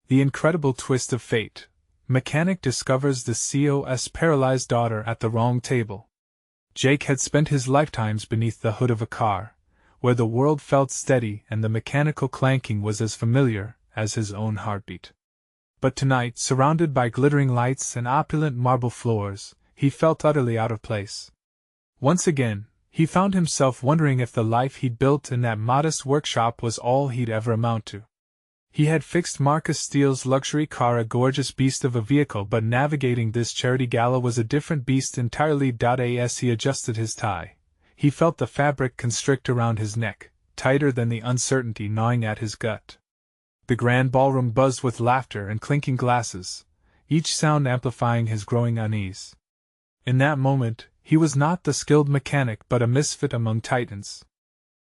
The incredible twist of fate. Mechanic discovers the COS paralyzed daughter at the wrong table. Jake had spent his lifetimes beneath the hood of a car, where the world felt steady and the mechanical clanking was as familiar as his own heartbeat. But tonight, surrounded by glittering lights and opulent marble floors, he felt utterly out of place. Once again, he found himself wondering if the life he'd built in that modest workshop was all he'd ever amount to. He had fixed Marcus Steele's luxury car, a gorgeous beast of a vehicle, but navigating this charity gala was a different beast entirely. As he adjusted his tie, he felt the fabric constrict around his neck, tighter than the uncertainty gnawing at his gut. The grand ballroom buzzed with laughter and clinking glasses, each sound amplifying his growing unease. In that moment, he was not the skilled mechanic but a misfit among titans.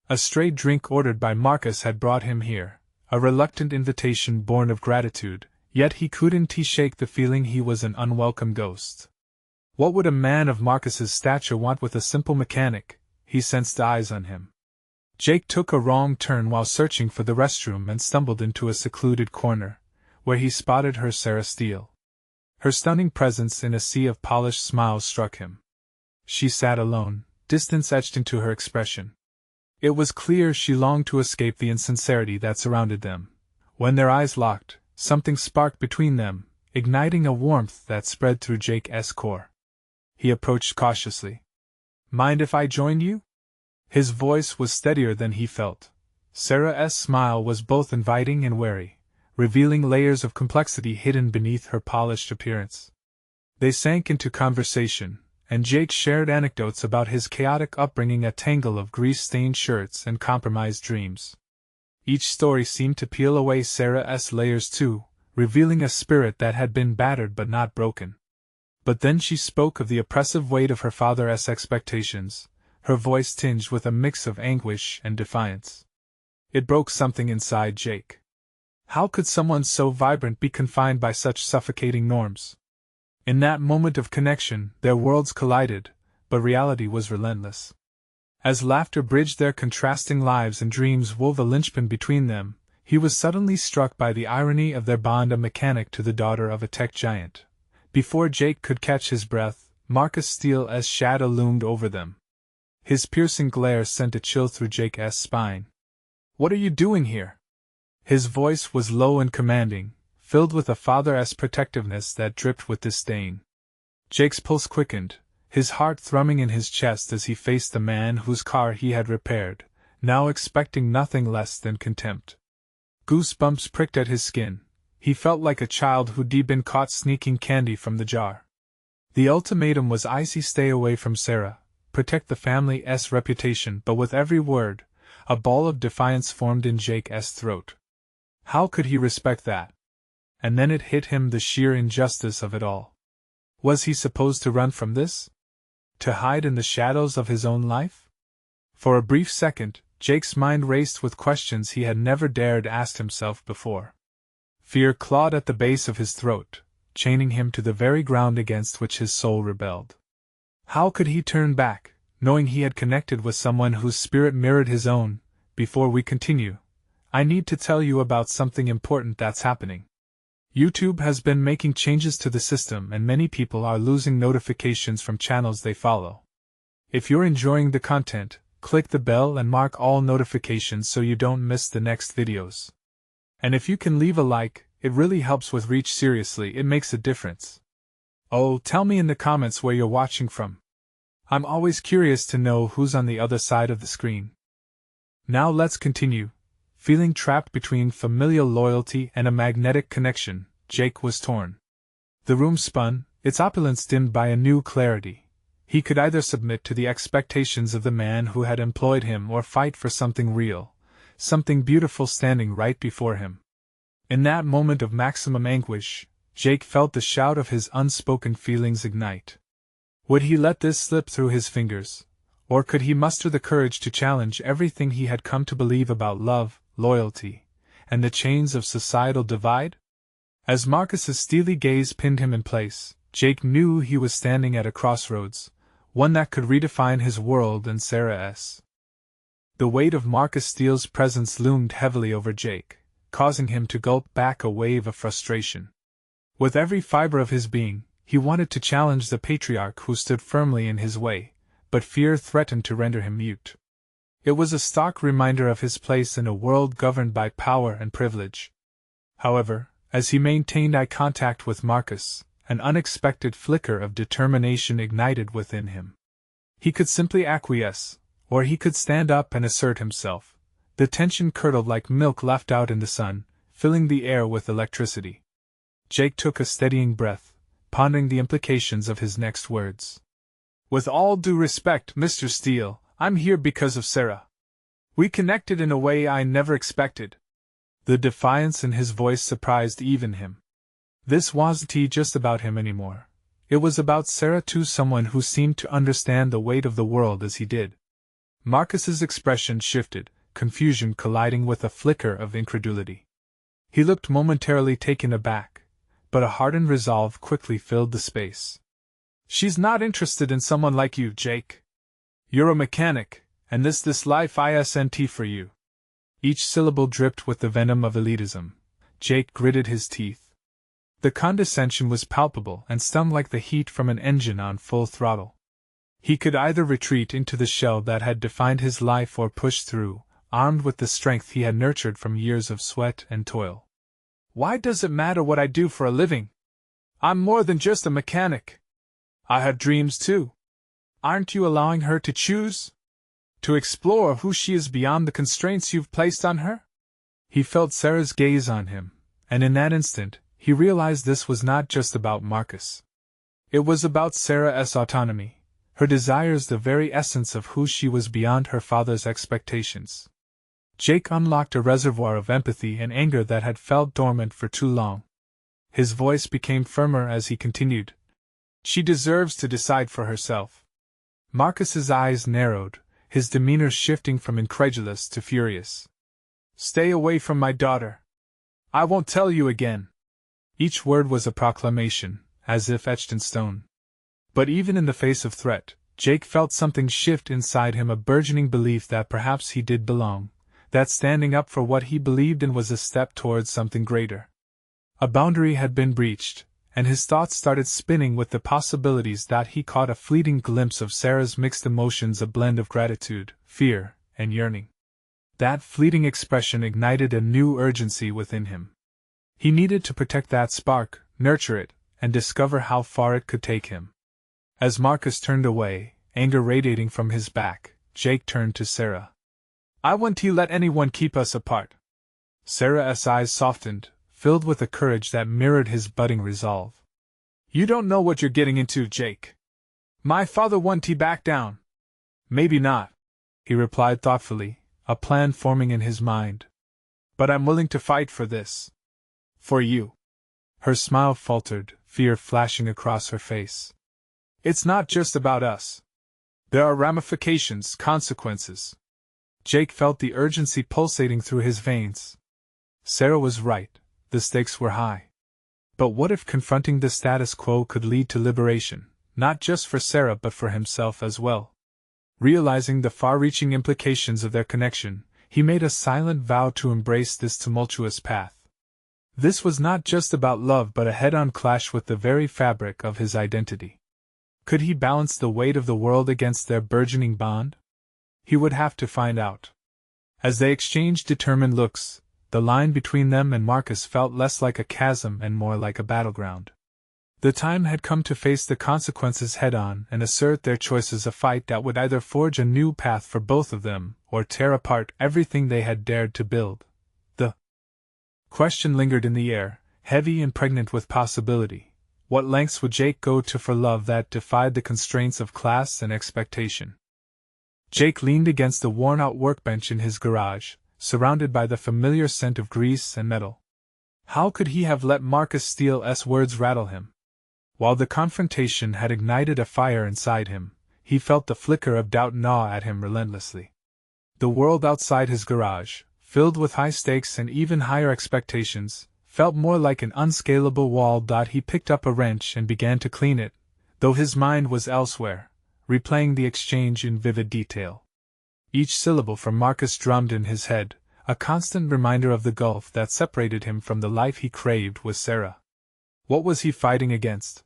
A stray drink ordered by Marcus had brought him here, a reluctant invitation born of gratitude, yet he couldn't shake the feeling he was an unwelcome ghost. What would a man of Marcus's stature want with a simple mechanic? He sensed eyes on him. Jake took a wrong turn while searching for the restroom and stumbled into a secluded corner, where he spotted her, Sarah Steele. Her stunning presence in a sea of polished smiles struck him. She sat alone, distance etched into her expression. It was clear she longed to escape the insincerity that surrounded them. When their eyes locked, something sparked between them, igniting a warmth that spread through Jake's core. He approached cautiously. "Mind if I join you?" His voice was steadier than he felt. Sarah's smile was both inviting and wary, revealing layers of complexity hidden beneath her polished appearance. They sank into conversation, and Jake shared anecdotes about his chaotic upbringing, a tangle of grease-stained shirts and compromised dreams. Each story seemed to peel away Sarah's layers too, revealing a spirit that had been battered but not broken. But then she spoke of the oppressive weight of her father's expectations, her voice tinged with a mix of anguish and defiance. It broke something inside Jake. How could someone so vibrant be confined by such suffocating norms? In that moment of connection, their worlds collided, but reality was relentless. As laughter bridged their contrasting lives and dreams wove a linchpin between them, he was suddenly struck by the irony of their bond, a mechanic to the daughter of a tech giant. Before Jake could catch his breath, Marcus Steele's shadow loomed over them. His piercing glare sent a chill through Jake's spine. "What are you doing here?" His voice was low and commanding, filled with a father's protectiveness that dripped with disdain. Jake's pulse quickened, his heart thrumming in his chest as he faced the man whose car he had repaired, now expecting nothing less than contempt. Goosebumps pricked at his skin. He felt like a child who'd been caught sneaking candy from the jar. The ultimatum was icy: stay away from Sarah, protect the family's reputation, but with every word, a ball of defiance formed in Jake's throat. How could he respect that? And then it hit him, the sheer injustice of it all. Was he supposed to run from this? To hide in the shadows of his own life? For a brief second, Jake's mind raced with questions he had never dared ask himself before. Fear clawed at the base of his throat, chaining him to the very ground against which his soul rebelled. How could he turn back, knowing he had connected with someone whose spirit mirrored his own? Before we continue, I need to tell you about something important that's happening. YouTube has been making changes to the system, and many people are losing notifications from channels they follow. If you're enjoying the content, click the bell and mark all notifications so you don't miss the next videos. And if you can leave a like, it really helps with reach. Seriously, it makes a difference. Oh, tell me in the comments where you're watching from. I'm always curious to know who's on the other side of the screen. Now let's continue. Feeling trapped between familial loyalty and a magnetic connection, Jake was torn. The room spun, its opulence dimmed by a new clarity. He could either submit to the expectations of the man who had employed him or fight for something real, something beautiful standing right before him. In that moment of maximum anguish, Jake felt the shout of his unspoken feelings ignite. Would he let this slip through his fingers, or could he muster the courage to challenge everything he had come to believe about love, loyalty, and the chains of societal divide? As Marcus's steely gaze pinned him in place, Jake knew he was standing at a crossroads, one that could redefine his world and Sarah's. The weight of Marcus Steele's presence loomed heavily over Jake, causing him to gulp back a wave of frustration. With every fiber of his being, he wanted to challenge the patriarch who stood firmly in his way, but fear threatened to render him mute. It was a stark reminder of his place in a world governed by power and privilege. However, as he maintained eye contact with Marcus, an unexpected flicker of determination ignited within him. He could simply acquiesce, or he could stand up and assert himself. The tension curdled like milk left out in the sun, filling the air with electricity. Jake took a steadying breath, pondering the implications of his next words. "With all due respect, Mr. Steele, I'm here because of Sarah. We connected in a way I never expected." The defiance in his voice surprised even him. This wasn't just about him anymore. It was about Sarah too, someone who seemed to understand the weight of the world as he did. Marcus's expression shifted, confusion colliding with a flicker of incredulity. He looked momentarily taken aback, but a hardened resolve quickly filled the space. "She's not interested in someone like you, Jake. You're a mechanic, and this life isn't for you." Each syllable dripped with the venom of elitism. Jake gritted his teeth. The condescension was palpable and stung like the heat from an engine on full throttle. He could either retreat into the shell that had defined his life or push through, armed with the strength he had nurtured from years of sweat and toil. "Why does it matter what I do for a living? I'm more than just a mechanic. I have dreams too. Aren't you allowing her to choose? To explore who she is beyond the constraints you've placed on her?" He felt Sarah's gaze on him, and in that instant, he realized this was not just about Marcus. It was about Sarah's autonomy, her desires, the very essence of who she was beyond her father's expectations. Jake unlocked a reservoir of empathy and anger that had felt dormant for too long. His voice became firmer as he continued. "She deserves to decide for herself." Marcus's eyes narrowed, his demeanor shifting from incredulous to furious. "Stay away from my daughter. I won't tell you again." Each word was a proclamation, as if etched in stone. But even in the face of threat, Jake felt something shift inside him, a burgeoning belief that perhaps he did belong, that standing up for what he believed in was a step towards something greater. A boundary had been breached, and his thoughts started spinning with the possibilities that he caught a fleeting glimpse of Sarah's mixed emotions, a blend of gratitude, fear, and yearning. That fleeting expression ignited a new urgency within him. He needed to protect that spark, nurture it, and discover how far it could take him. As Marcus turned away, anger radiating from his back, Jake turned to Sarah. "I won't let anyone keep us apart." Sarah's eyes softened, filled with a courage that mirrored his budding resolve. "You don't know what you're getting into, Jake. My father won't back down." "Maybe not," he replied thoughtfully, a plan forming in his mind. "But I'm willing to fight for this. For you." Her smile faltered, fear flashing across her face. "It's not just about us. There are ramifications, consequences." Jake felt the urgency pulsating through his veins. Sarah was right, the stakes were high. But what if confronting the status quo could lead to liberation, not just for Sarah but for himself as well? Realizing the far-reaching implications of their connection, he made a silent vow to embrace this tumultuous path. This was not just about love but a head-on clash with the very fabric of his identity. Could he balance the weight of the world against their burgeoning bond? He would have to find out. As they exchanged determined looks, the line between them and Marcus felt less like a chasm and more like a battleground. The time had come to face the consequences head-on and assert their choices, a fight that would either forge a new path for both of them or tear apart everything they had dared to build. The question lingered in the air, heavy and pregnant with possibility. What lengths would Jake go to for love that defied the constraints of class and expectation? Jake leaned against the worn-out workbench in his garage, surrounded by the familiar scent of grease and metal. How could he have let Marcus Steele's words rattle him? While the confrontation had ignited a fire inside him, he felt the flicker of doubt gnaw at him relentlessly. The world outside his garage, filled with high stakes and even higher expectations, felt more like an unscalable wall. He picked up a wrench and began to clean it, though his mind was elsewhere, replaying the exchange in vivid detail. Each syllable from Marcus drummed in his head, a constant reminder of the gulf that separated him from the life he craved with Sarah. What was he fighting against?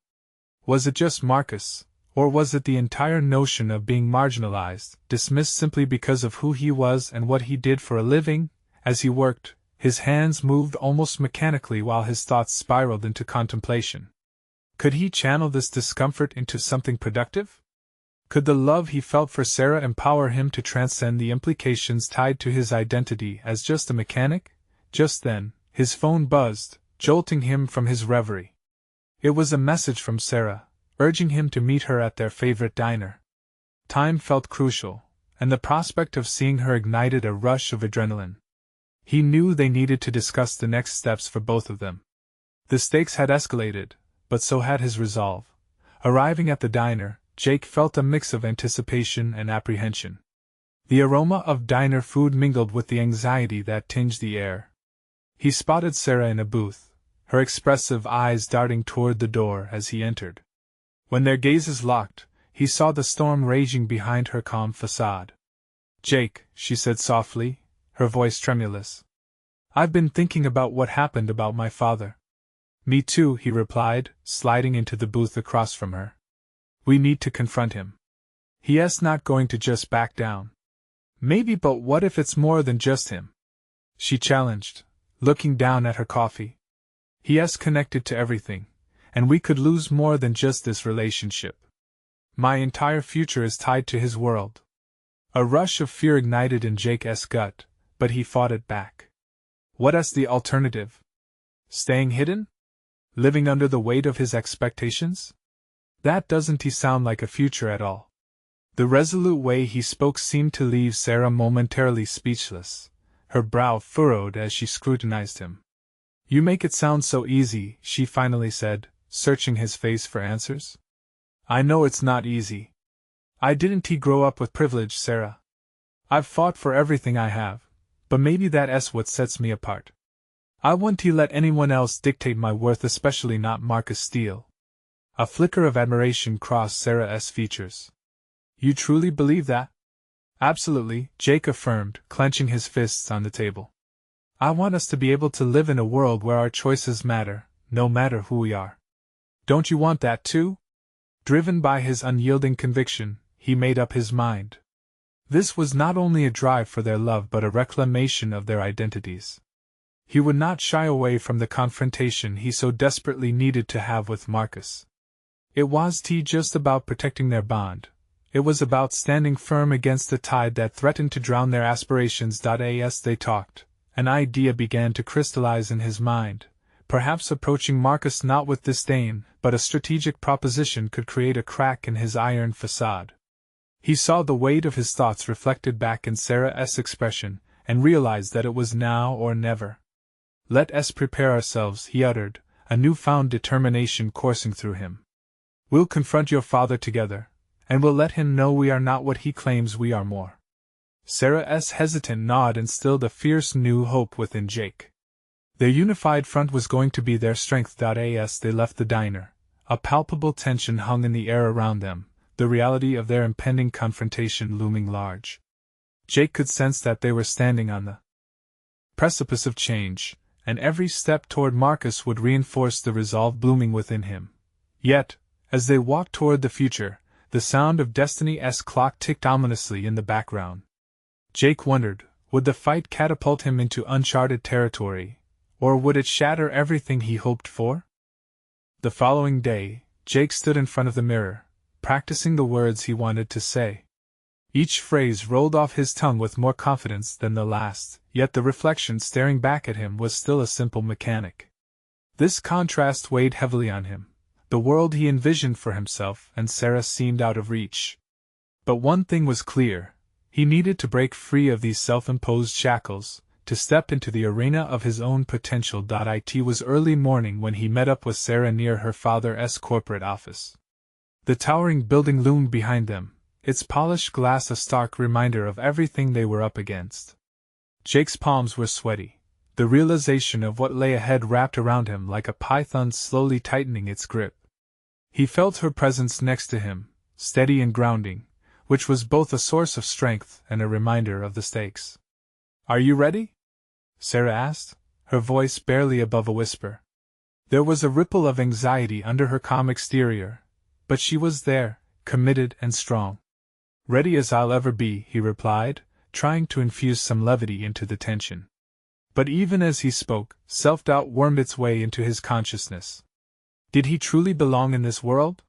Was it just Marcus, or was it the entire notion of being marginalized, dismissed simply because of who he was and what he did for a living? As he worked, his hands moved almost mechanically while his thoughts spiraled into contemplation. Could he channel this discomfort into something productive? Could the love he felt for Sarah empower him to transcend the implications tied to his identity as just a mechanic? Just then, his phone buzzed, jolting him from his reverie. It was a message from Sarah, urging him to meet her at their favorite diner. Time felt crucial, and the prospect of seeing her ignited a rush of adrenaline. He knew they needed to discuss the next steps for both of them. The stakes had escalated, but so had his resolve. Arriving at the diner, Jake felt a mix of anticipation and apprehension. The aroma of diner food mingled with the anxiety that tinged the air. He spotted Sarah in a booth, her expressive eyes darting toward the door as he entered. When their gazes locked, he saw the storm raging behind her calm facade. "Jake," she said softly, her voice tremulous. "I've been thinking about what happened about my father." "Me too," he replied, sliding into the booth across from her. "We need to confront him. He's not going to just back down." "Maybe, but what if it's more than just him?" she challenged, looking down at her coffee. "He's connected to everything, and we could lose more than just this relationship. My entire future is tied to his world." A rush of fear ignited in Jake's gut, but he fought it back. What's the alternative? Staying hidden? Living under the weight of his expectations? That doesn't sound like a future at all. The resolute way he spoke seemed to leave Sarah momentarily speechless, her brow furrowed as she scrutinized him. "You make it sound so easy," she finally said, searching his face for answers. "I know it's not easy. I didn't grow up with privilege, Sarah. I've fought for everything I have, but maybe that's what sets me apart. I wouldn't let anyone else dictate my worth, especially not Marcus Steele." A flicker of admiration crossed Sarah's features. "You truly believe that?" "Absolutely," Jake affirmed, clenching his fists on the table. "I want us to be able to live in a world where our choices matter, no matter who we are." "Don't you want that too?" Driven by his unyielding conviction, he made up his mind. This was not only a drive for their love but a reclamation of their identities. He would not shy away from the confrontation he so desperately needed to have with Marcus. It wasn't just about protecting their bond. It was about standing firm against the tide that threatened to drown their aspirations. As they talked, an idea began to crystallize in his mind. Perhaps approaching Marcus not with disdain, but a strategic proposition could create a crack in his iron facade. He saw the weight of his thoughts reflected back in Sarah's expression, and realized that it was now or never. "Let us prepare ourselves," he uttered, a newfound determination coursing through him. "We'll confront your father together, and we'll let him know we are not what he claims we are more." Sarah's hesitant nod instilled a fierce new hope within Jake. Their unified front was going to be their strength. As they left the diner, a palpable tension hung in the air around them, the reality of their impending confrontation looming large. Jake could sense that they were standing on the precipice of change, and every step toward Marcus would reinforce the resolve blooming within him. Yet, as they walked toward the future, the sound of Destiny's clock ticked ominously in the background. Jake wondered, would the fight catapult him into uncharted territory, or would it shatter everything he hoped for? The following day, Jake stood in front of the mirror, practicing the words he wanted to say. Each phrase rolled off his tongue with more confidence than the last, yet the reflection staring back at him was still a simple mechanic. This contrast weighed heavily on him. The world he envisioned for himself and Sarah seemed out of reach. But one thing was clear: he needed to break free of these self-imposed shackles, to step into the arena of his own potential. It was early morning when he met up with Sarah near her father's corporate office. The towering building loomed behind them, its polished glass a stark reminder of everything they were up against. Jake's palms were sweaty, the realization of what lay ahead wrapped around him like a python slowly tightening its grip. He felt her presence next to him, steady and grounding, which was both a source of strength and a reminder of the stakes. "Are you ready?" Sarah asked, her voice barely above a whisper. There was a ripple of anxiety under her calm exterior, but she was there, committed and strong. Ready as I'll ever be, he replied, trying to infuse some levity into the tension. But even as he spoke, self-doubt wormed its way into his consciousness. Did he truly belong in this world?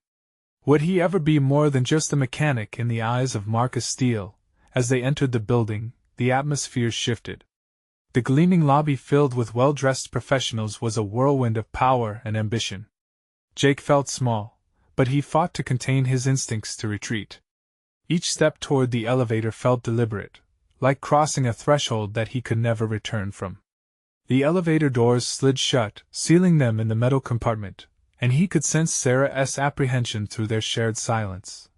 Would he ever be more than just a mechanic in the eyes of Marcus Steele? As they entered the building, the atmosphere shifted. The gleaming lobby filled with well-dressed professionals was a whirlwind of power and ambition. Jake felt small, but he fought to contain his instincts to retreat. Each step toward the elevator felt deliberate, like crossing a threshold that he could never return from. The elevator doors slid shut, sealing them in the metal compartment, and he could sense Sarah's apprehension through their shared silence.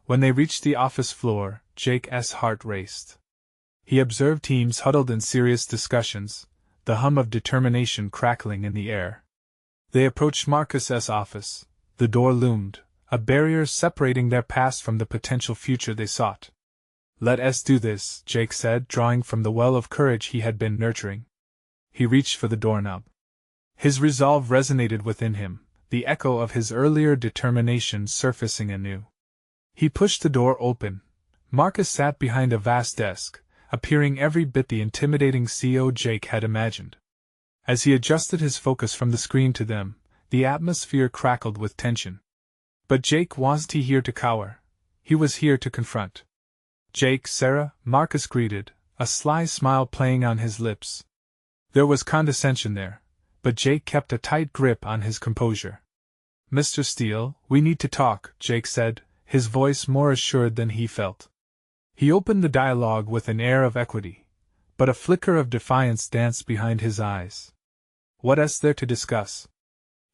When they reached the office floor, Jake's heart raced. He observed teams huddled in serious discussions, the hum of determination crackling in the air. They approached Marcus's office. The door loomed, a barrier separating their past from the potential future they sought. "Let us do this," Jake said, drawing from the well of courage he had been nurturing. He reached for the doorknob. His resolve resonated within him, the echo of his earlier determination surfacing anew. He pushed the door open. Marcus sat behind a vast desk, appearing every bit the intimidating CEO Jake had imagined. As he adjusted his focus from the screen to them, the atmosphere crackled with tension. But Jake wasn't here to cower. He was here to confront. "Jake, Sarah," Marcus greeted, a sly smile playing on his lips. There was condescension there, but Jake kept a tight grip on his composure. "Mr. Steele, we need to talk," Jake said, his voice more assured than he felt. He opened the dialogue with an air of equity, but a flicker of defiance danced behind his eyes. "What is there to discuss?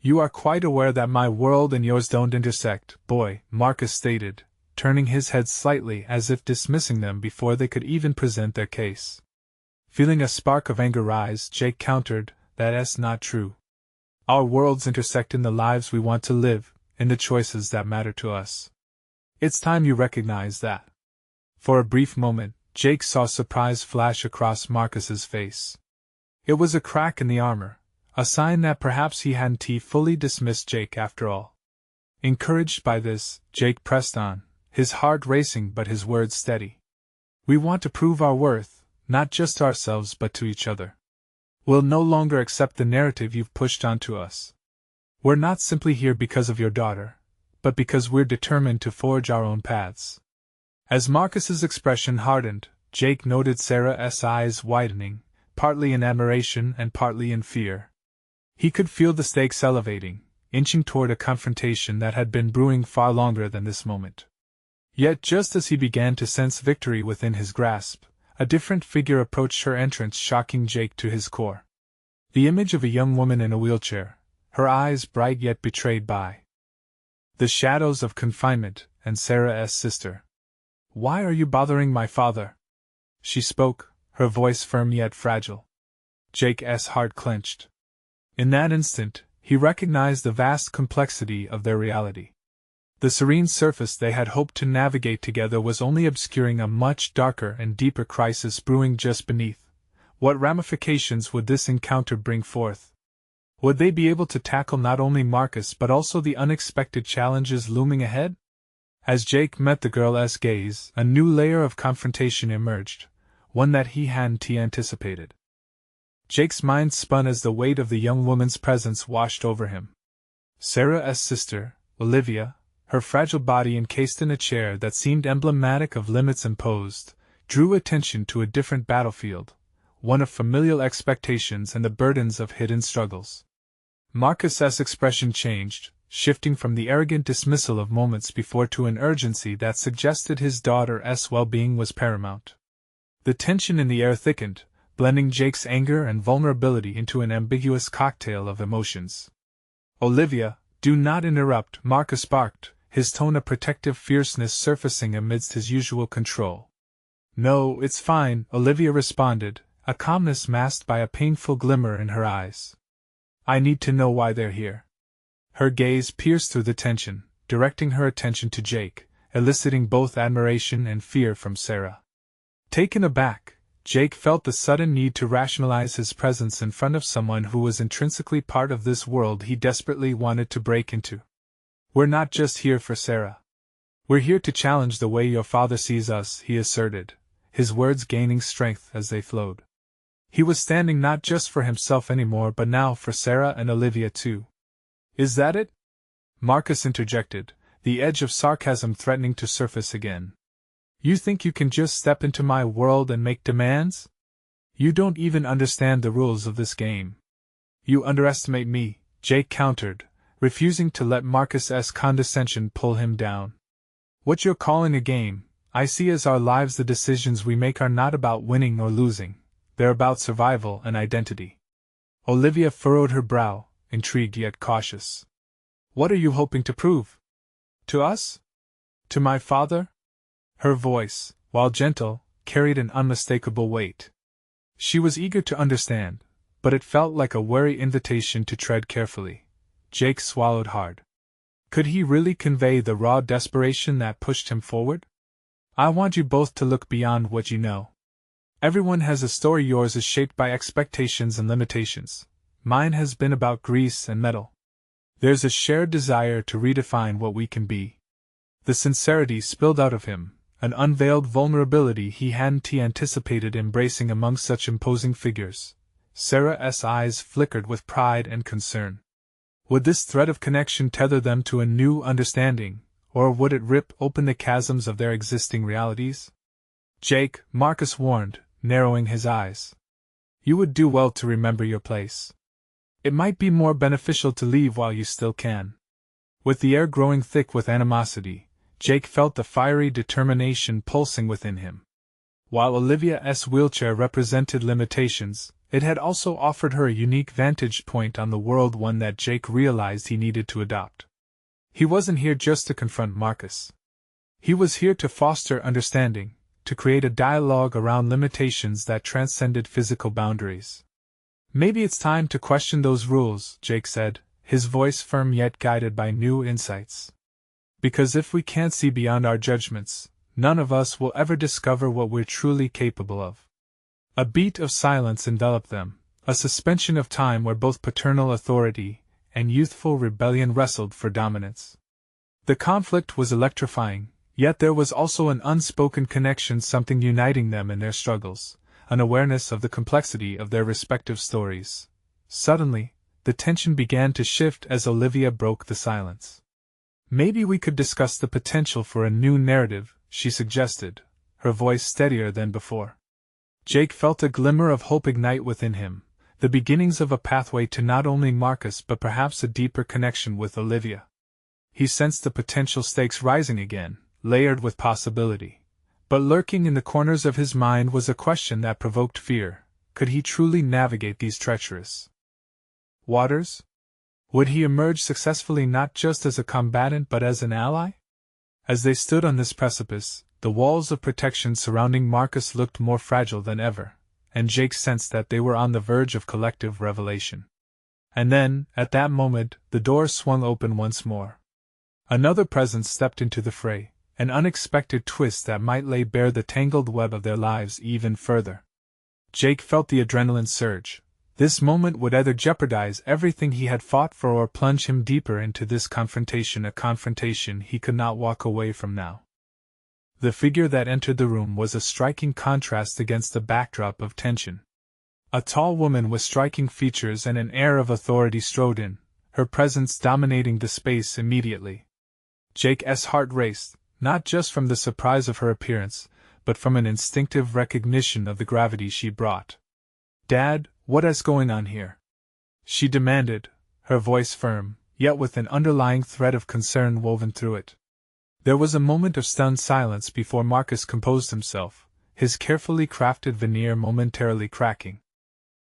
You are quite aware that my world and yours don't intersect, boy," Marcus stated, turning his head slightly as if dismissing them before they could even present their case. Feeling a spark of anger rise, Jake countered, "That's not true. Our worlds intersect in the lives we want to live, in the choices that matter to us. It's time you recognize that." For a brief moment, Jake saw surprise flash across Marcus's face. It was a crack in the armor, a sign that perhaps he hadn't fully dismissed Jake after all. Encouraged by this, Jake pressed on, his heart racing but his words steady. "We want to prove our worth, not just to ourselves but to each other. We'll no longer accept the narrative you've pushed onto us. We're not simply here because of your daughter, but because we're determined to forge our own paths." As Marcus's expression hardened, Jake noted Sarah's eyes widening, partly in admiration and partly in fear. He could feel the stakes elevating, inching toward a confrontation that had been brewing far longer than this moment. Yet just as he began to sense victory within his grasp, a different figure approached her entrance, shocking Jake to his core. The image of a young woman in a wheelchair, her eyes bright yet betrayed by the shadows of confinement, and Sarah's sister. "Why are you bothering my father?" She spoke, her voice firm yet fragile. Jake's heart clenched. In that instant, he recognized the vast complexity of their reality. The serene surface they had hoped to navigate together was only obscuring a much darker and deeper crisis brewing just beneath. What ramifications would this encounter bring forth? Would they be able to tackle not only Marcus but also the unexpected challenges looming ahead? As Jake met the girl's gaze, a new layer of confrontation emerged, one that he hadn't anticipated. Jake's mind spun as the weight of the young woman's presence washed over him. Sarah's sister, Olivia, her fragile body encased in a chair that seemed emblematic of limits imposed, drew attention to a different battlefield, one of familial expectations and the burdens of hidden struggles. Marcus's expression changed, shifting from the arrogant dismissal of moments before to an urgency that suggested his daughter's well-being was paramount. The tension in the air thickened, blending Jake's anger and vulnerability into an ambiguous cocktail of emotions. "Olivia, do not interrupt," Marcus barked, his tone a protective fierceness surfacing amidst his usual control. "No, it's fine," Olivia responded, a calmness masked by a painful glimmer in her eyes. "I need to know why they're here." Her gaze pierced through the tension, directing her attention to Jake, eliciting both admiration and fear from Sarah. Taken aback, Jake felt the sudden need to rationalize his presence in front of someone who was intrinsically part of this world he desperately wanted to break into. "We're not just here for Sarah. We're here to challenge the way your father sees us," he asserted, his words gaining strength as they flowed. He was standing not just for himself anymore but now for Sarah and Olivia too. "Is that it?" Marcus interjected, the edge of sarcasm threatening to surface again. "You think you can just step into my world and make demands? You don't even understand the rules of this game." "You underestimate me," Jake countered, refusing to let Marcus's condescension pull him down. "What you're calling a game, I see as our lives the decisions we make are not about winning or losing, they're about survival and identity." Olivia furrowed her brow, intrigued yet cautious. "What are you hoping to prove? To us? To my father?" Her voice, while gentle, carried an unmistakable weight. She was eager to understand, but it felt like a wary invitation to tread carefully. Jake swallowed hard. Could he really convey the raw desperation that pushed him forward? "I want you both to look beyond what you know. Everyone has a story. Yours is shaped by expectations and limitations. Mine has been about grease and metal. There's a shared desire to redefine what we can be." The sincerity spilled out of him, an unveiled vulnerability he hadn't anticipated embracing among such imposing figures. Sarah's eyes flickered with pride and concern. Would this thread of connection tether them to a new understanding, or would it rip open the chasms of their existing realities? "Jake," Marcus warned, narrowing his eyes. "You would do well to remember your place. It might be more beneficial to leave while you still can." With the air growing thick with animosity, Jake felt the fiery determination pulsing within him. While Olivia's wheelchair represented limitations, it had also offered her a unique vantage point on the world, one that Jake realized he needed to adopt. He wasn't here just to confront Marcus. He was here to foster understanding, to create a dialogue around limitations that transcended physical boundaries. "Maybe it's time to question those rules," Jake said, his voice firm yet guided by new insights. "Because if we can't see beyond our judgments, none of us will ever discover what we're truly capable of." A beat of silence enveloped them, a suspension of time where both paternal authority and youthful rebellion wrestled for dominance. The conflict was electrifying, yet there was also an unspoken connection, something uniting them in their struggles, an awareness of the complexity of their respective stories. Suddenly, the tension began to shift as Olivia broke the silence. "Maybe we could discuss the potential for a new narrative," she suggested, her voice steadier than before. Jake felt a glimmer of hope ignite within him, the beginnings of a pathway to not only Marcus but perhaps a deeper connection with Olivia. He sensed the potential stakes rising again, layered with possibility. But lurking in the corners of his mind was a question that provoked fear: could he truly navigate these treacherous waters? Would he emerge successfully not just as a combatant but as an ally? As they stood on this precipice, the walls of protection surrounding Marcus looked more fragile than ever, and Jake sensed that they were on the verge of collective revelation. And then, at that moment, the door swung open once more. Another presence stepped into the fray, an unexpected twist that might lay bare the tangled web of their lives even further. Jake felt the adrenaline surge. This moment would either jeopardize everything he had fought for or plunge him deeper into this confrontation, a confrontation he could not walk away from now. The figure that entered the room was a striking contrast against the backdrop of tension. A tall woman with striking features and an air of authority strode in, her presence dominating the space immediately. Jake's heart raced, not just from the surprise of her appearance, but from an instinctive recognition of the gravity she brought. "Dad, what is going on here?" she demanded, her voice firm, yet with an underlying thread of concern woven through it. There was a moment of stunned silence before Marcus composed himself, his carefully crafted veneer momentarily cracking.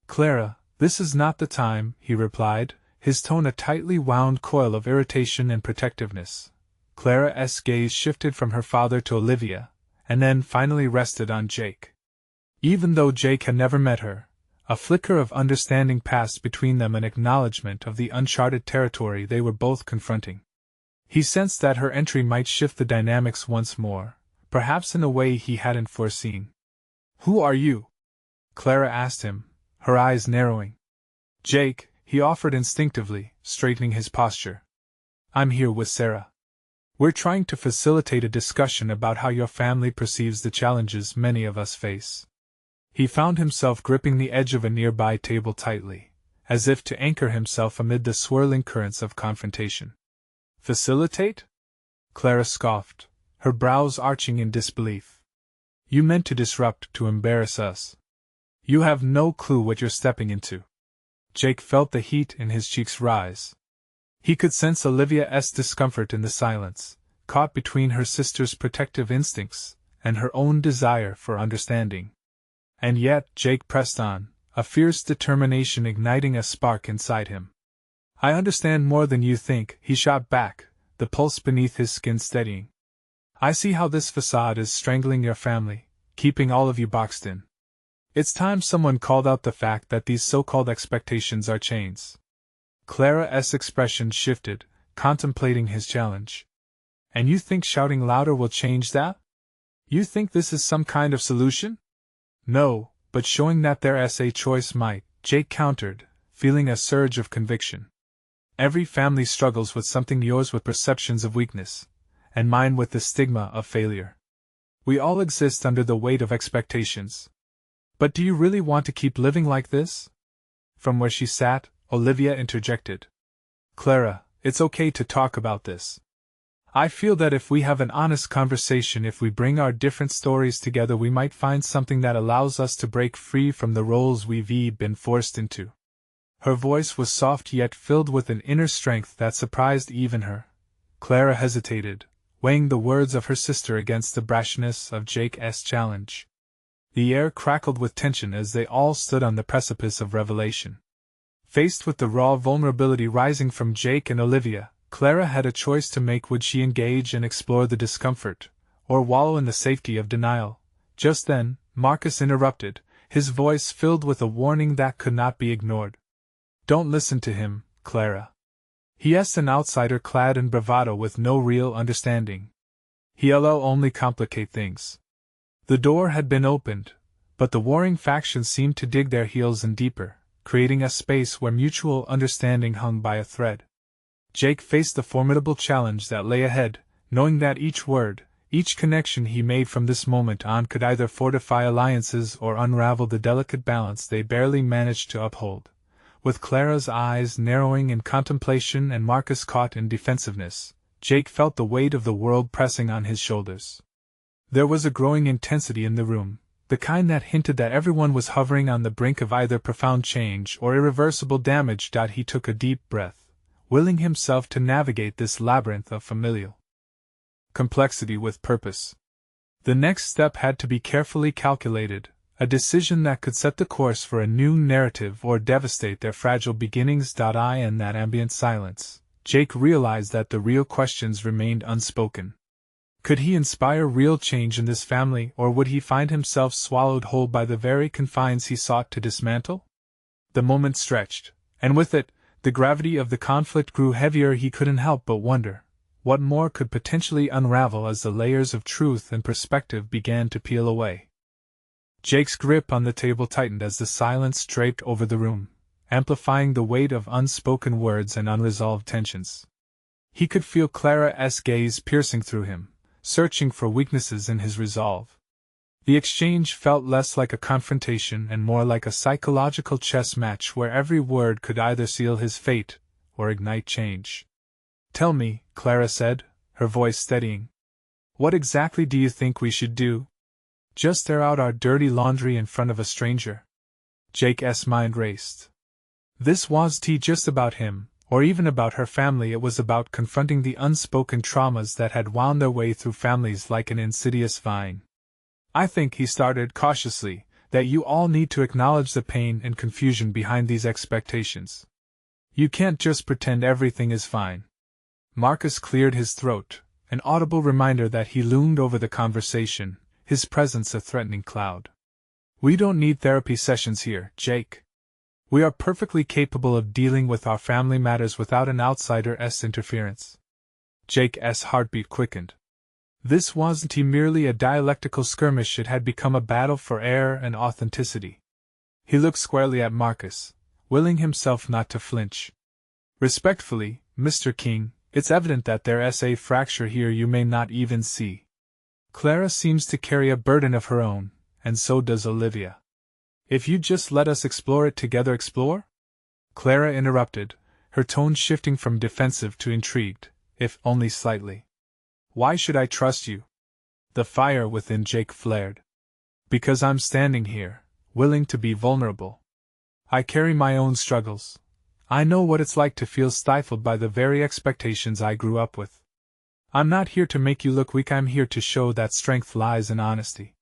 "Clara, this is not the time," he replied, his tone a tightly wound coil of irritation and protectiveness. Clara's gaze shifted from her father to Olivia, and then finally rested on Jake. Even though Jake had never met her, a flicker of understanding passed between them, an acknowledgement of the uncharted territory they were both confronting. He sensed that her entry might shift the dynamics once more, perhaps in a way he hadn't foreseen. "Who are you?" Clara asked him, her eyes narrowing. Jake, he offered instinctively, straightening his posture. I'm here with Sarah. We're trying to facilitate a discussion about how your family perceives the challenges many of us face. He found himself gripping the edge of a nearby table tightly, as if to anchor himself amid the swirling currents of confrontation. Facilitate? Clara scoffed, her brows arching in disbelief. You meant to disrupt, to embarrass us. You have no clue what you're stepping into. Jake felt the heat in his cheeks rise. He could sense Olivia's discomfort in the silence, caught between her sister's protective instincts and her own desire for understanding. And yet Jake pressed on, a fierce determination igniting a spark inside him. I understand more than you think, he shot back, the pulse beneath his skin steadying. I see how this facade is strangling your family, keeping all of you boxed in. It's time someone called out the fact that these so-called expectations are chains. Clara's expression shifted, contemplating his challenge. And you think shouting louder will change that? You think this is some kind of solution? No, but showing that there's a choice might, Jake countered, feeling a surge of conviction. Every family struggles with something, yours with perceptions of weakness, and mine with the stigma of failure. We all exist under the weight of expectations. But do you really want to keep living like this? From where she sat, Olivia interjected. Clara, it's okay to talk about this. I feel that if we have an honest conversation, if we bring our different stories together, we might find something that allows us to break free from the roles we've been forced into. Her voice was soft yet filled with an inner strength that surprised even her. Clara hesitated, weighing the words of her sister against the brashness of Jake's challenge. The air crackled with tension as they all stood on the precipice of revelation. Faced with the raw vulnerability rising from Jake and Olivia, Clara had a choice to make. Would she engage and explore the discomfort, or wallow in the safety of denial? Just then, Marcus interrupted, his voice filled with a warning that could not be ignored. Don't listen to him, Clara. He's an outsider clad in bravado with no real understanding. He'll only complicate things. The door had been opened, but the warring factions seemed to dig their heels in deeper, creating a space where mutual understanding hung by a thread. Jake faced the formidable challenge that lay ahead, knowing that each word, each connection he made from this moment on could either fortify alliances or unravel the delicate balance they barely managed to uphold. With Clara's eyes narrowing in contemplation and Marcus caught in defensiveness, Jake felt the weight of the world pressing on his shoulders. There was a growing intensity in the room, the kind that hinted that everyone was hovering on the brink of either profound change or irreversible damage. He took a deep breath, willing himself to navigate this labyrinth of familial complexity with purpose. The next step had to be carefully calculated, a decision that could set the course for a new narrative or devastate their fragile beginnings. In that ambient silence, Jake realized that the real questions remained unspoken. Could he inspire real change in this family, or would he find himself swallowed whole by the very confines he sought to dismantle? The moment stretched, and with it, the gravity of the conflict grew heavier. He couldn't help but wonder what more could potentially unravel as the layers of truth and perspective began to peel away. Jake's grip on the table tightened as the silence draped over the room, amplifying the weight of unspoken words and unresolved tensions. He could feel Clara's gaze piercing through him, searching for weaknesses in his resolve. The exchange felt less like a confrontation and more like a psychological chess match where every word could either seal his fate or ignite change. Tell me, Clara said, her voice steadying. What exactly do you think we should do? Just air out our dirty laundry in front of a stranger? Jake's mind raced. This wasn't just about him, or even about her family. It was about confronting the unspoken traumas that had wound their way through families like an insidious vine. I think, he started cautiously, that you all need to acknowledge the pain and confusion behind these expectations. You can't just pretend everything is fine. Marcus cleared his throat, an audible reminder that he loomed over the conversation, his presence a threatening cloud. We don't need therapy sessions here, Jake. We are perfectly capable of dealing with our family matters without an outsider's interference. Jake's heartbeat quickened. This wasn't merely a dialectical skirmish, it had become a battle for air and authenticity. He looked squarely at Marcus, willing himself not to flinch. Respectfully, Mr. King, it's evident that there's a fracture here you may not even see. Clara seems to carry a burden of her own, and so does Olivia. If you just let us explore it together. Explore? Clara interrupted, her tone shifting from defensive to intrigued, if only slightly. Why should I trust you? The fire within Jake flared. Because I'm standing here, willing to be vulnerable. I carry my own struggles. I know what it's like to feel stifled by the very expectations I grew up with. I'm not here to make you look weak, I'm here to show that strength lies in honesty.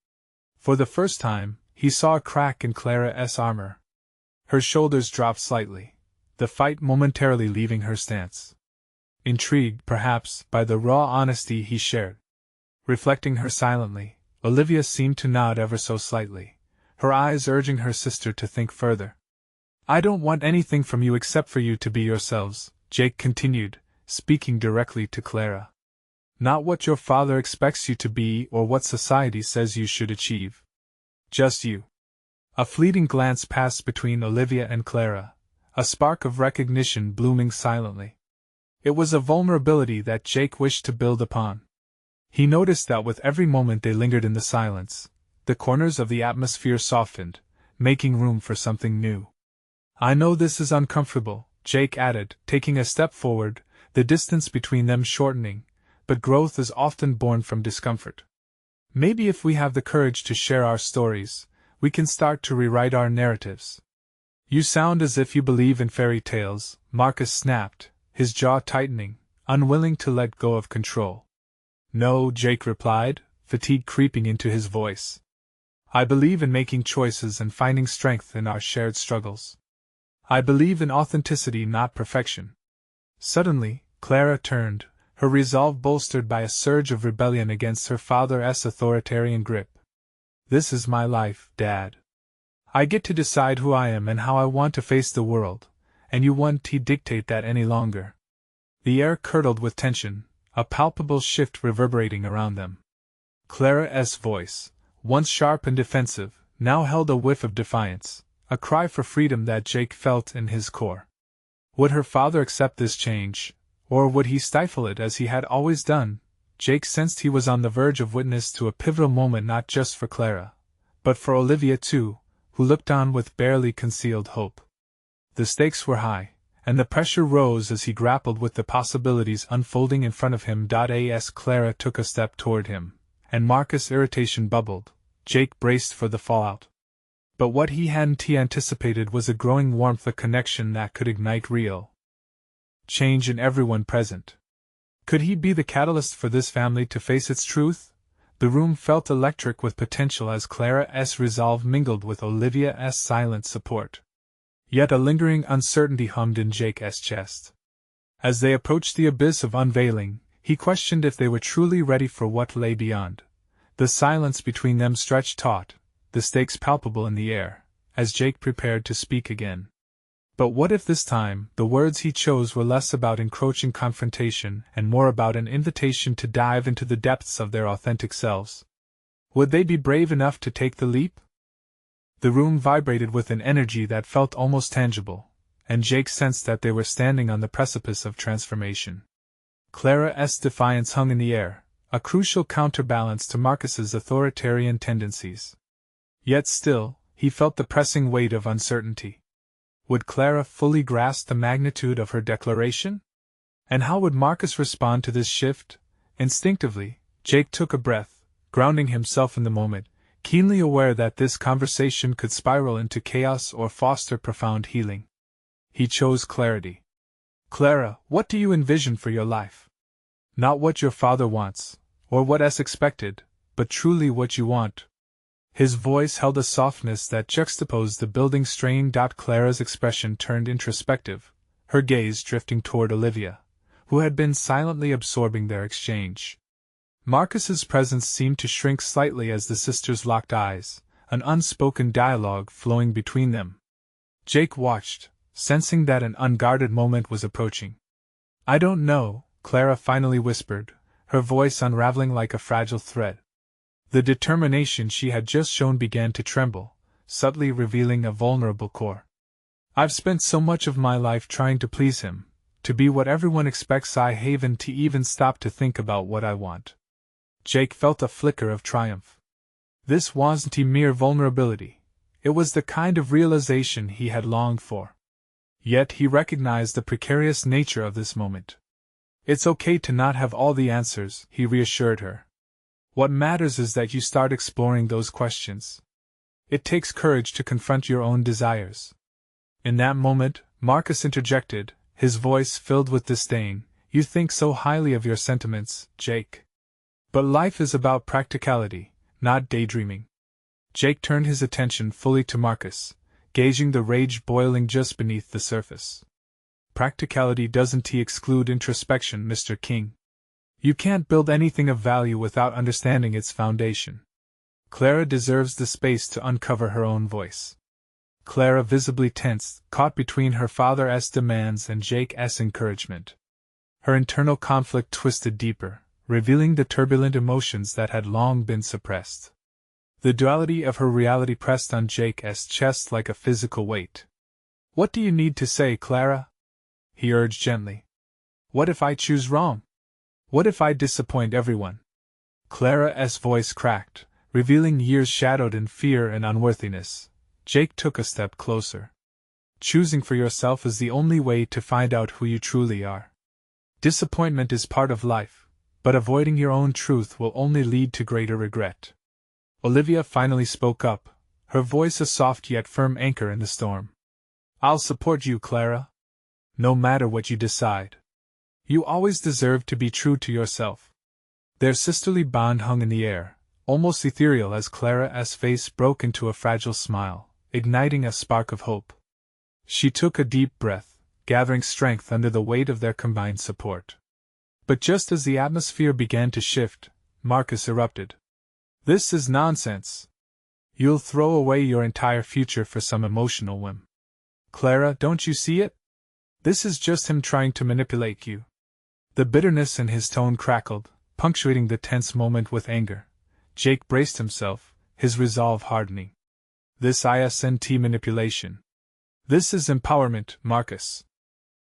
For the first time, he saw a crack in Clara's armor. Her shoulders dropped slightly, the fight momentarily leaving her stance. Intrigued, perhaps, by the raw honesty he shared. Reflecting her silently, Olivia seemed to nod ever so slightly, her eyes urging her sister to think further. I don't want anything from you except for you to be yourselves, Jake continued, speaking directly to Clara. Not what your father expects you to be or what society says you should achieve. Just you. A fleeting glance passed between Olivia and Clara, a spark of recognition blooming silently. It was a vulnerability that Jake wished to build upon. He noticed that with every moment they lingered in the silence, the corners of the atmosphere softened, making room for something new. I know this is uncomfortable, Jake added, taking a step forward, the distance between them shortening, but growth is often born from discomfort. Maybe if we have the courage to share our stories, we can start to rewrite our narratives. You sound as if you believe in fairy tales, Marcus snapped, his jaw tightening, unwilling to let go of control. No, Jake replied, fatigue creeping into his voice. I believe in making choices and finding strength in our shared struggles. I believe in authenticity, not perfection. Suddenly, Clara turned, her resolve bolstered by a surge of rebellion against her father's authoritarian grip. This is my life, Dad. I get to decide who I am and how I want to face the world, and you won't dictate that any longer. The air curdled with tension, a palpable shift reverberating around them. Clara's voice, once sharp and defensive, now held a whiff of defiance, a cry for freedom that Jake felt in his core. Would her father accept this change, or would he stifle it as he had always done? Jake sensed he was on the verge of witness to a pivotal moment not just for Clara, but for Olivia too, who looked on with barely concealed hope. The stakes were high, and the pressure rose as he grappled with the possibilities unfolding in front of him. As Clara took a step toward him, and Marcus' irritation bubbled, Jake braced for the fallout. But what he hadn't anticipated was a growing warmth, a connection that could ignite real change in everyone present. Could he be the catalyst for this family to face its truth? The room felt electric with potential as Clara's resolve mingled with Olivia's silent support. Yet a lingering uncertainty hummed in Jake's chest. As they approached the abyss of unveiling, he questioned if they were truly ready for what lay beyond. The silence between them stretched taut, the stakes palpable in the air, as Jake prepared to speak again. But what if this time, the words he chose were less about encroaching confrontation and more about an invitation to dive into the depths of their authentic selves? Would they be brave enough to take the leap? The room vibrated with an energy that felt almost tangible, and Jake sensed that they were standing on the precipice of transformation. Clara's defiance hung in the air, a crucial counterbalance to Marcus's authoritarian tendencies. Yet still, he felt the pressing weight of uncertainty. Would Clara fully grasp the magnitude of her declaration? And how would Marcus respond to this shift? Instinctively, Jake took a breath, grounding himself in the moment, keenly aware that this conversation could spiral into chaos or foster profound healing. He chose clarity. Clara, what do you envision for your life? Not what your father wants, or what is expected, but truly what you want. His voice held a softness that juxtaposed the building strain. Clara's expression turned introspective, her gaze drifting toward Olivia, who had been silently absorbing their exchange. Marcus's presence seemed to shrink slightly as the sisters locked eyes, an unspoken dialogue flowing between them. Jake watched, sensing that an unguarded moment was approaching. I don't know, Clara finally whispered, her voice unraveling like a fragile thread. The determination she had just shown began to tremble, subtly revealing a vulnerable core. I've spent so much of my life trying to please him, to be what everyone expects. I haven't to even stop to think about what I want. Jake felt a flicker of triumph. This wasn't mere vulnerability. It was the kind of realization he had longed for. Yet he recognized the precarious nature of this moment. It's okay to not have all the answers, he reassured her. What matters is that you start exploring those questions. It takes courage to confront your own desires. In that moment, Marcus interjected, his voice filled with disdain. You think so highly of your sentiments, Jake. But life is about practicality, not daydreaming. Jake turned his attention fully to Marcus, gauging the rage boiling just beneath the surface. Practicality doesn't exclude introspection, Mr. King. You can't build anything of value without understanding its foundation. Clara deserves the space to uncover her own voice. Clara visibly tensed, caught between her father's demands and Jake's encouragement. Her internal conflict twisted deeper, revealing the turbulent emotions that had long been suppressed. The duality of her reality pressed on Jake's chest like a physical weight. What do you need to say, Clara? He urged gently. What if I choose wrong? What if I disappoint everyone? Clara's voice cracked, revealing years shadowed in fear and unworthiness. Jake took a step closer. Choosing for yourself is the only way to find out who you truly are. Disappointment is part of life, but avoiding your own truth will only lead to greater regret. Olivia finally spoke up, her voice a soft yet firm anchor in the storm. I'll support you, Clara. No matter what you decide. You always deserve to be true to yourself. Their sisterly bond hung in the air, almost ethereal as Clara's face broke into a fragile smile, igniting a spark of hope. She took a deep breath, gathering strength under the weight of their combined support. But just as the atmosphere began to shift, Marcus erupted. This is nonsense. You'll throw away your entire future for some emotional whim. Clara, don't you see it? This is just him trying to manipulate you. The bitterness in his tone crackled, punctuating the tense moment with anger. Jake braced himself, his resolve hardening. This isn't manipulation. This is empowerment, Marcus.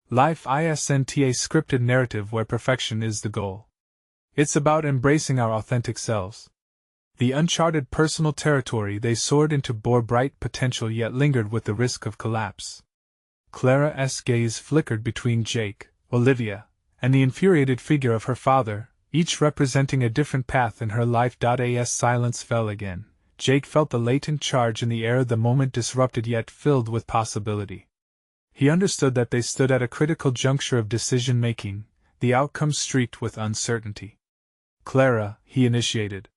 Life isn't a scripted narrative where perfection is the goal. It's about embracing our authentic selves. The uncharted personal territory they soared into bore bright potential yet lingered with the risk of collapse. Clara's gaze flickered between Jake, Olivia, and the infuriated figure of her father, each representing a different path in her life. As silence fell again, Jake felt the latent charge in the air, the moment disrupted yet filled with possibility. He understood that they stood at a critical juncture of decision-making, the outcome streaked with uncertainty. Clara, he initiated.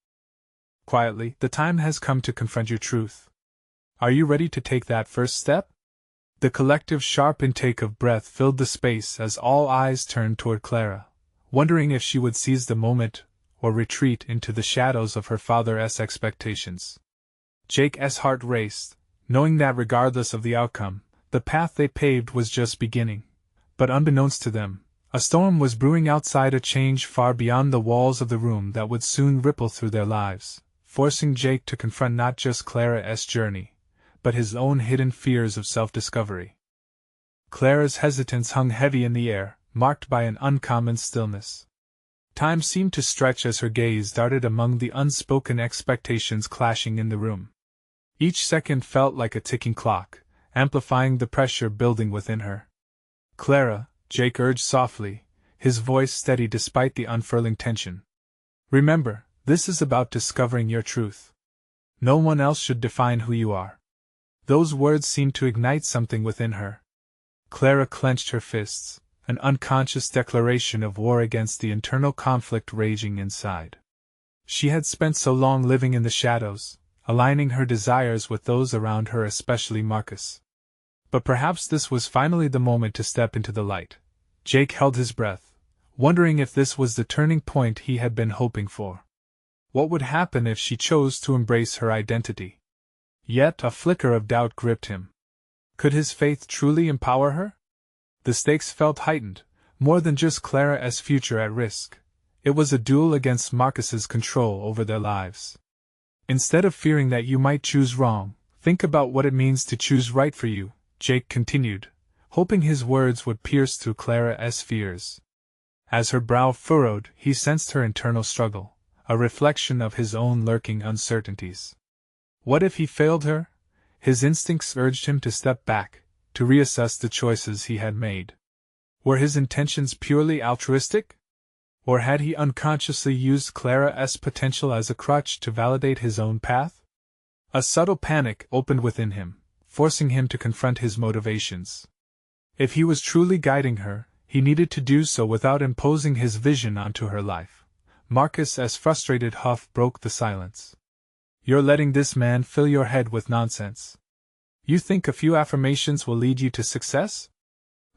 Quietly, the time has come to confront your truth. Are you ready to take that first step? The collective sharp intake of breath filled the space as all eyes turned toward Clara, wondering if she would seize the moment or retreat into the shadows of her father's expectations. Jake's heart raced, knowing that regardless of the outcome, the path they paved was just beginning. But unbeknownst to them, a storm was brewing outside, a change far beyond the walls of the room that would soon ripple through their lives, forcing Jake to confront not just Clara's journey, but his own hidden fears of self-discovery. Clara's hesitance hung heavy in the air, marked by an uncommon stillness. Time seemed to stretch as her gaze darted among the unspoken expectations clashing in the room. Each second felt like a ticking clock, amplifying the pressure building within her. Clara, Jake urged softly, his voice steady despite the unfurling tension. Remember, this is about discovering your truth. No one else should define who you are. Those words seemed to ignite something within her. Clara clenched her fists, an unconscious declaration of war against the internal conflict raging inside. She had spent so long living in the shadows, aligning her desires with those around her, especially Marcus. But perhaps this was finally the moment to step into the light. Jake held his breath, wondering if this was the turning point he had been hoping for. What would happen if she chose to embrace her identity? Yet a flicker of doubt gripped him. Could his faith truly empower her? The stakes felt heightened, more than just Clara's future at risk. It was a duel against Marcus's control over their lives. Instead of fearing that you might choose wrong, Think about what it means to choose right for you, Jake continued, hoping his words would pierce through Clara's fears. As her brow furrowed, he sensed her internal struggle, a reflection of his own lurking uncertainties. What if he failed her? His instincts urged him to step back, to reassess the choices he had made. Were his intentions purely altruistic? Or had he unconsciously used Clara's potential as a crutch to validate his own path? A subtle panic opened within him, forcing him to confront his motivations. If he was truly guiding her, he needed to do so without imposing his vision onto her life. Marcus's frustrated huff broke the silence. You're letting this man fill your head with nonsense. You think a few affirmations will lead you to success?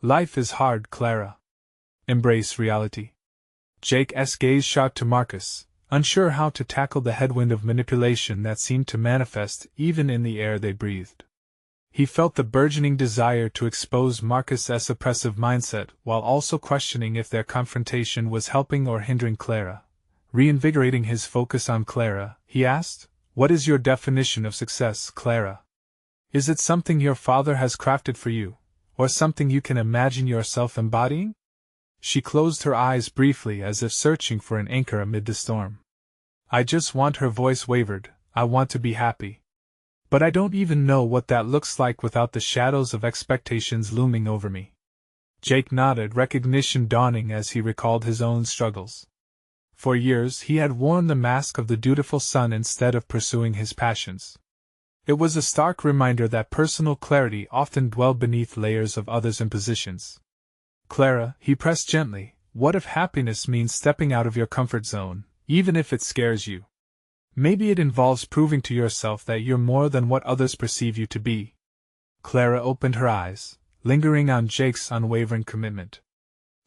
Life is hard, Clara. Embrace reality. Jake's gaze shot to Marcus, unsure how to tackle the headwind of manipulation that seemed to manifest even in the air they breathed. He felt the burgeoning desire to expose Marcus's oppressive mindset while also questioning if their confrontation was helping or hindering Clara. Reinvigorating his focus on Clara, he asked, "What is your definition of success, Clara? Is it something your father has crafted for you, or something you can imagine yourself embodying?" She closed her eyes briefly as if searching for an anchor amid the storm. "I just want," her voice wavered, "I want to be happy. But I don't even know what that looks like without the shadows of expectations looming over me." Jake nodded, recognition dawning as he recalled his own struggles. For years he had worn the mask of the dutiful son instead of pursuing his passions. It was a stark reminder that personal clarity often dwelled beneath layers of others' impositions. "Clara," he pressed gently, "what if happiness means stepping out of your comfort zone, even if it scares you? Maybe it involves proving to yourself that you're more than what others perceive you to be." Clara opened her eyes, lingering on Jake's unwavering commitment.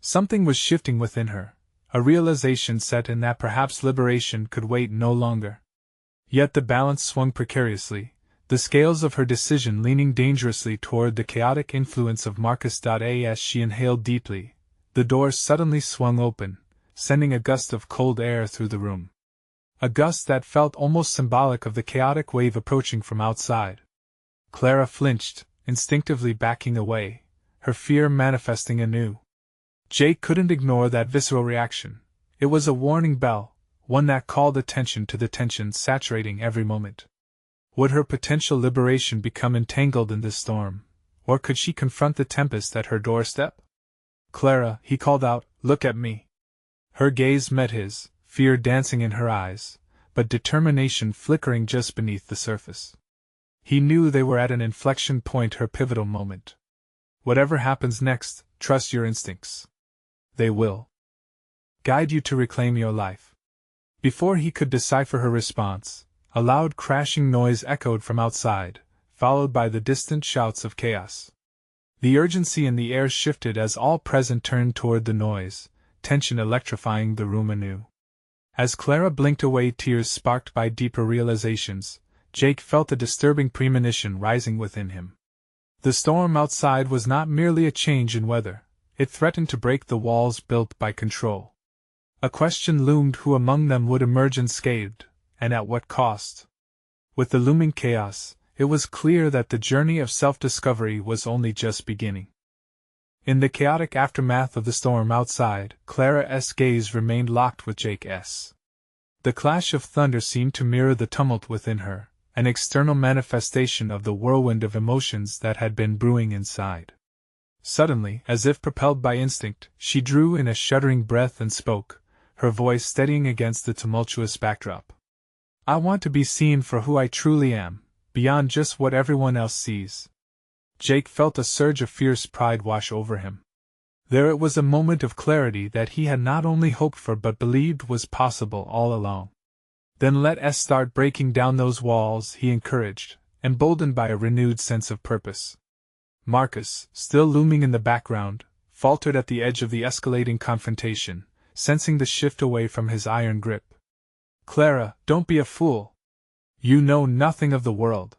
Something was shifting within her, a realization set in that perhaps liberation could wait no longer. Yet the balance swung precariously, the scales of her decision leaning dangerously toward the chaotic influence of Marcus. As she inhaled deeply, the door suddenly swung open, sending a gust of cold air through the room. A gust that felt almost symbolic of the chaotic wave approaching from outside. Clara flinched, instinctively backing away, her fear manifesting anew. Jake couldn't ignore that visceral reaction. It was a warning bell, one that called attention to the tension saturating every moment. Would her potential liberation become entangled in this storm, or could she confront the tempest at her doorstep? "Clara," he called out, "look at me." Her gaze met his, fear dancing in her eyes, but determination flickering just beneath the surface. He knew they were at an inflection point, her pivotal moment. Whatever happens next, trust your instincts. They will guide you to reclaim your life. Before he could decipher her response, a loud crashing noise echoed from outside, followed by the distant shouts of chaos. The urgency in the air shifted as all present turned toward the noise, tension electrifying the room anew. As Clara blinked away tears sparked by deeper realizations, Jake felt a disturbing premonition rising within him. The storm outside was not merely a change in weather, it threatened to break the walls built by control. A question loomed: who among them would emerge unscathed, and at what cost? With the looming chaos, it was clear that the journey of self-discovery was only just beginning. In the chaotic aftermath of the storm outside, Clara's gaze remained locked with Jake's. The clash of thunder seemed to mirror the tumult within her, an external manifestation of the whirlwind of emotions that had been brewing inside. Suddenly, as if propelled by instinct, she drew in a shuddering breath and spoke, her voice steadying against the tumultuous backdrop. "I want to be seen for who I truly am, beyond just what everyone else sees." Jake felt a surge of fierce pride wash over him. There it was, a moment of clarity that he had not only hoped for but believed was possible all along. "Then let us start breaking down those walls," he encouraged, emboldened by a renewed sense of purpose. Marcus, still looming in the background, faltered at the edge of the escalating confrontation, sensing the shift away from his iron grip. "Clara, don't be a fool. You know nothing of the world."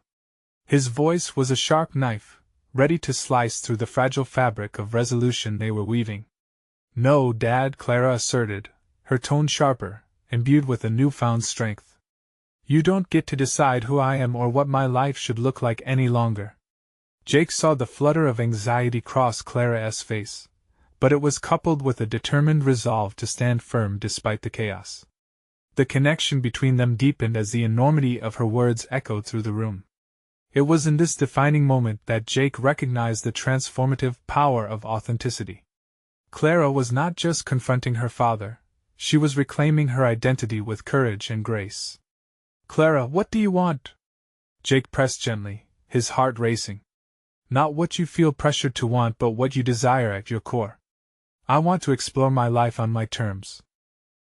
His voice was a sharp knife, ready to slice through the fragile fabric of resolution they were weaving. "No, Dad," Clara asserted, her tone sharper, imbued with a newfound strength. You don't get to decide who I am or what my life should look like any longer. Jake saw the flutter of anxiety cross Clara's face, but it was coupled with a determined resolve to stand firm despite the chaos. The connection between them deepened as the enormity of her words echoed through the room. It was in this defining moment that Jake recognized the transformative power of authenticity. Clara was not just confronting her father, she was reclaiming her identity with courage and grace. Clara, what do you want? Jake pressed gently, his heart racing. Not what you feel pressured to want, but what you desire at your core. I want to explore my life on my terms.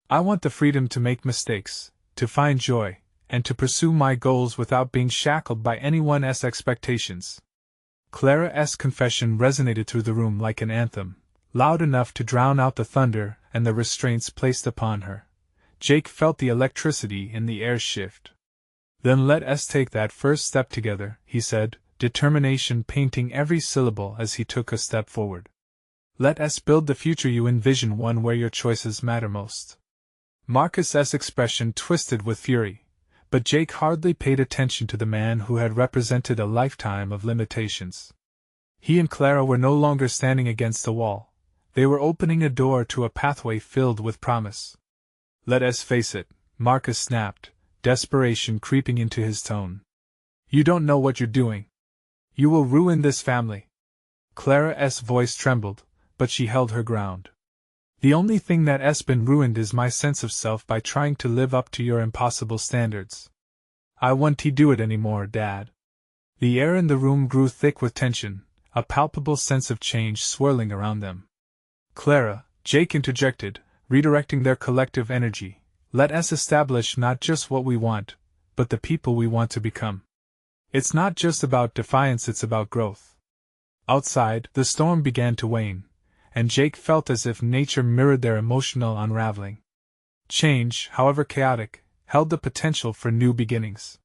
I want the freedom to make mistakes, to find joy, and to pursue my goals without being shackled by anyone's expectations. Clara's confession resonated through the room like an anthem, loud enough to drown out the thunder and the restraints placed upon her. Jake felt the electricity in the air shift. Then let us take that first step together, he said, determination painting every syllable as he took a step forward. Let us build the future you envision, one where your choices matter most. Marcus's expression twisted with fury, but Jake hardly paid attention to the man who had represented a lifetime of limitations. He and Clara were no longer standing against the wall. They were opening a door to a pathway filled with promise. Let us face it, Marcus snapped, desperation creeping into his tone. You don't know what you're doing. You will ruin this family. Clara's voice trembled, but she held her ground. The only thing that has been ruined is my sense of self by trying to live up to your impossible standards. I won't do it anymore, Dad. The air in the room grew thick with tension, a palpable sense of change swirling around them. Clara, Jake interjected, redirecting their collective energy, let us establish not just what we want, but the people we want to become. It's not just about defiance, it's about growth. Outside, the storm began to wane, and Jake felt as if nature mirrored their emotional unraveling. Change, however chaotic, held the potential for new beginnings.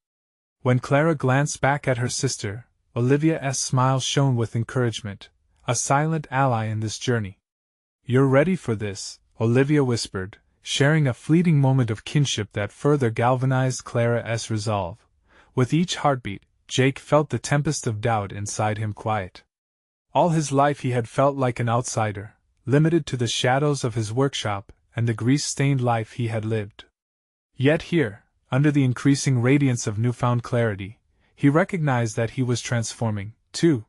When Clara glanced back at her sister, Olivia's smile shone with encouragement, a silent ally in this journey. You're ready for this, Olivia whispered, sharing a fleeting moment of kinship that further galvanized Clara's resolve. With each heartbeat, Jake felt the tempest of doubt inside him quiet. All his life he had felt like an outsider, limited to the shadows of his workshop and the grease-stained life he had lived. Yet here, under the increasing radiance of newfound clarity, he recognized that he was transforming, too.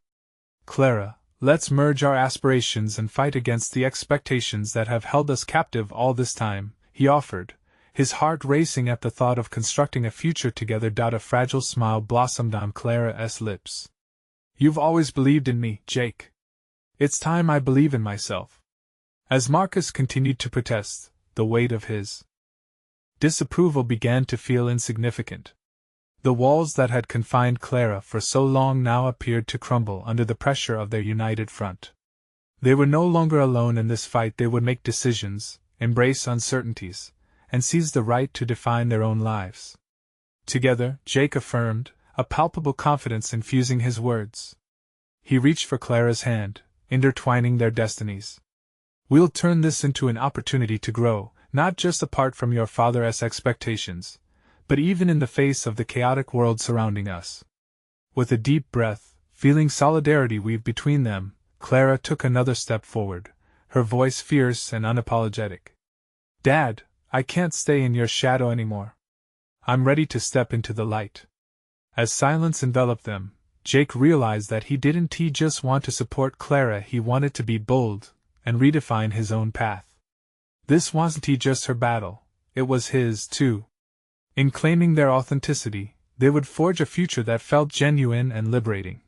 Clara, let's merge our aspirations and fight against the expectations that have held us captive all this time, he offered, his heart racing at the thought of constructing a future together. A fragile smile blossomed on Clara's lips. You've always believed in me, Jake. It's time I believe in myself. As Marcus continued to protest, the weight of his disapproval began to feel insignificant. The walls that had confined Clara for so long now appeared to crumble under the pressure of their united front. They were no longer alone in this fight. They would make decisions, embrace uncertainties, and seize the right to define their own lives. Together, Jake affirmed, a palpable confidence infusing his words. He reached for Clara's hand, intertwining their destinies. We'll turn this into an opportunity to grow, not just apart from your father's expectations, but even in the face of the chaotic world surrounding us. With a deep breath, feeling solidarity weave between them, Clara took another step forward, her voice fierce and unapologetic. Dad, I can't stay in your shadow anymore. I'm ready to step into the light. As silence enveloped them, Jake realized that he didn't just want to support Clara, he wanted to be bold and redefine his own path. This wasn't just her battle, it was his, too. In claiming their authenticity, they would forge a future that felt genuine and liberating.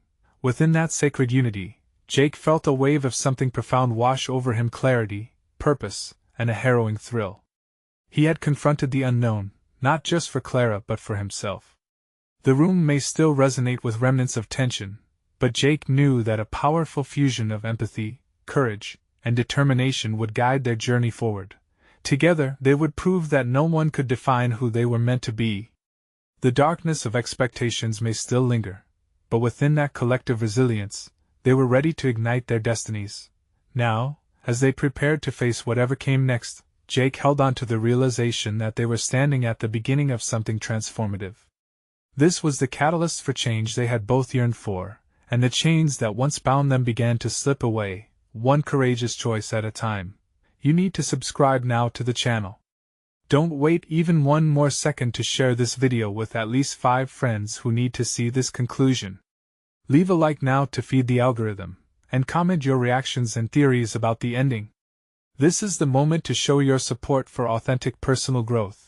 Within that sacred unity, Jake felt a wave of something profound wash over him: clarity, purpose, and a harrowing thrill. He had confronted the unknown, not just for Clara but for himself. The room may still resonate with remnants of tension, but Jake knew that a powerful fusion of empathy, courage, and determination would guide their journey forward. Together, they would prove that no one could define who they were meant to be. The darkness of expectations may still linger, but within that collective resilience, they were ready to ignite their destinies. Now, as they prepared to face whatever came next, Jake held on to the realization that they were standing at the beginning of something transformative. This was the catalyst for change they had both yearned for, and the chains that once bound them began to slip away, one courageous choice at a time. You need to subscribe now to the channel. Don't wait even one more second to share this video with at least 5 friends who need to see this conclusion. Leave a like now to feed the algorithm, and comment your reactions and theories about the ending. This is the moment to show your support for authentic personal growth.